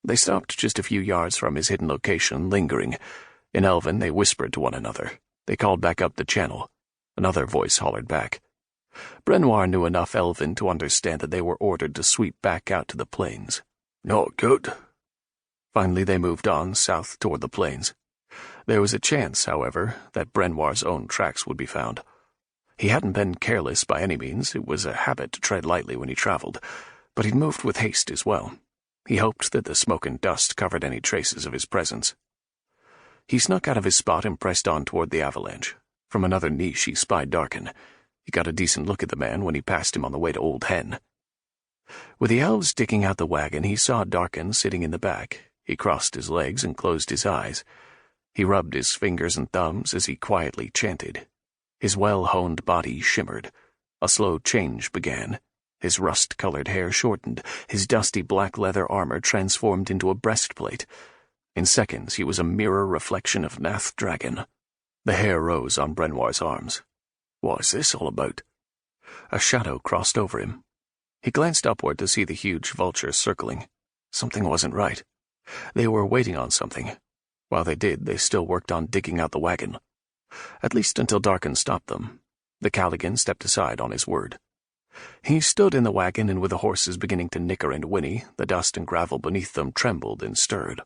They stopped just a few yards from his hidden location, lingering. In Elven, they whispered to one another. They called back up the channel. Another voice hollered back. Brenwar knew enough Elven to understand that they were ordered to sweep back out to the plains. Not good. Finally, they moved on, south toward the plains. There was a chance, however, that Brenwar's own tracks would be found. He hadn't been careless by any means. It was a habit to tread lightly when he traveled, but he'd moved with haste as well. He hoped that the smoke and dust covered any traces of his presence. He snuck out of his spot and pressed on toward the avalanche. From another niche he spied Darkken. He got a decent look at the man when he passed him on the way to Old Hen. With the elves digging out the wagon, he saw Darkken sitting in the back. He crossed his legs and closed his eyes. He rubbed his fingers and thumbs as he quietly chanted. His well-honed body shimmered. A slow change began. His rust-colored hair shortened. His dusty black leather armor transformed into a breastplate. In seconds, he was a mirror reflection of Nath dragon. The hair rose on Brenwar's arms. What is this all about? A shadow crossed over him. He glanced upward to see the huge vulture circling. Something wasn't right. They were waiting on something. While they did, they still worked on digging out the wagon. At least until Darkken stopped them. The Callaghan stepped aside on his word. He stood in the wagon, and with the horses beginning to nicker and whinny, the dust and gravel beneath them trembled and stirred.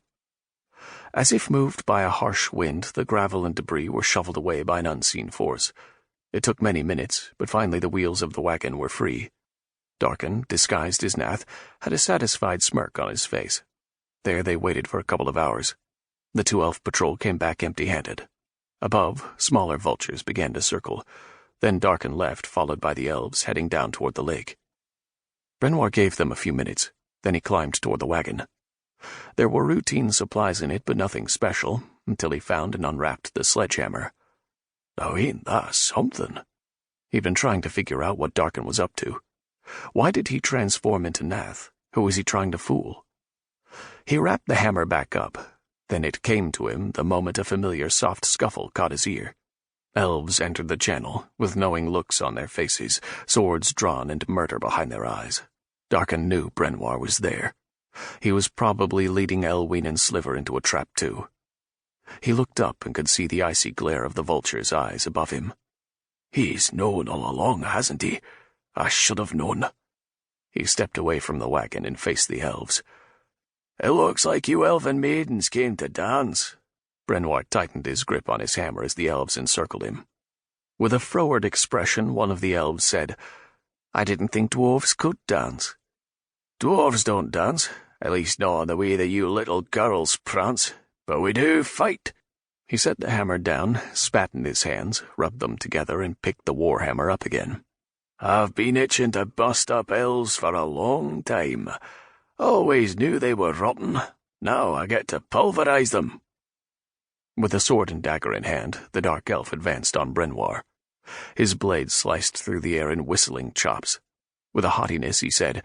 As if moved by a harsh wind, the gravel and debris were shoveled away by an unseen force. It took many minutes, but finally the wheels of the wagon were free. Darkken, disguised as Nath, had a satisfied smirk on his face. There they waited for a couple of hours. The two elf patrol came back empty-handed. Above, smaller vultures began to circle. Then Darkken left, followed by the elves, heading down toward the lake. Brenwar gave them a few minutes. Then he climbed toward the wagon. There were routine supplies in it, but nothing special, until he found and unwrapped the sledgehammer. Now ain't that something? He'd been trying to figure out what Darkken was up to. Why did he transform into Nath? Who was he trying to fool? He wrapped the hammer back up. Then it came to him the moment a familiar soft scuffle caught his ear. Elves entered the channel, with knowing looks on their faces, swords drawn and murder behind their eyes. Darkken knew Brenwar was there. He was probably leading Elween and Slivver into a trap too. He looked up and could see the icy glare of the vulture's eyes above him. He's known all along, hasn't he? I should have known. He stepped away from the wagon and faced the elves. It looks like you elven maidens came to dance. Brenwar tightened his grip on his hammer as the elves encircled him. With a froward expression, one of the elves said, I didn't think dwarves could dance. Dwarves don't dance, at least not in the way that you little girls prance, but we do fight. He set the hammer down, spat in his hands, rubbed them together, and picked the warhammer up again. I've been itching to bust up elves for a long time. Always knew they were rotten. Now I get to pulverize them. With a sword and dagger in hand, the dark elf advanced on Brenwar. His blade sliced through the air in whistling chops. With a haughtiness, he said,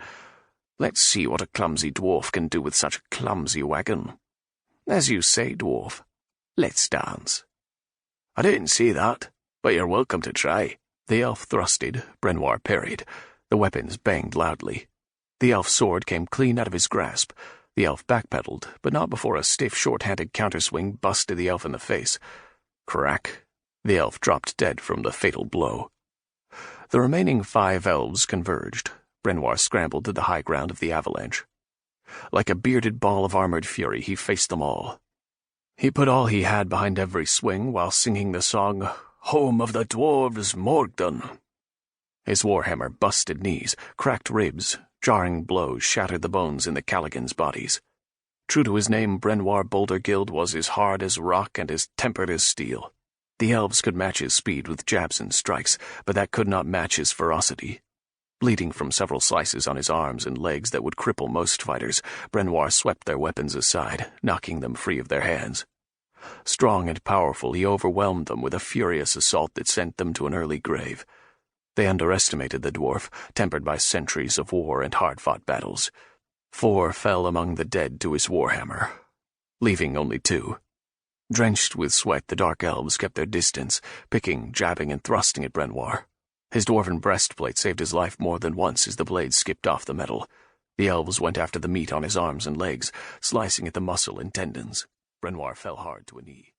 Let's see what a clumsy dwarf can do with such a clumsy wagon. As you say, dwarf, let's dance. I didn't say that, but you're welcome to try. The elf thrusted, Brenwar parried. The weapons banged loudly. The elf's sword came clean out of his grasp. The elf backpedaled, but not before a stiff, short-handed counterswing busted the elf in the face. Crack! The elf dropped dead from the fatal blow. The remaining 5 elves converged. Brenwar scrambled to the high ground of the avalanche. Like a bearded ball of armored fury, he faced them all. He put all he had behind every swing while singing the song, Home of the Dwarves, Morgdon. His warhammer busted knees, cracked ribs, jarring blows shattered the bones in the Callaghan's bodies. True to his name, Brenwar Bouldergild was as hard as rock and as tempered as steel. The elves could match his speed with jabs and strikes, but that could not match his ferocity. Bleeding from several slices on his arms and legs that would cripple most fighters, Brenwar swept their weapons aside, knocking them free of their hands. Strong and powerful, he overwhelmed them with a furious assault that sent them to an early grave. They underestimated the dwarf, tempered by centuries of war and hard-fought battles. 4 fell among the dead to his warhammer, leaving only 2. Drenched with sweat, the dark elves kept their distance, picking, jabbing, and thrusting at Brenwar. His dwarven breastplate saved his life more than once as the blade skipped off the metal. The elves went after the meat on his arms and legs, slicing at the muscle and tendons. Brenwar fell hard to a knee.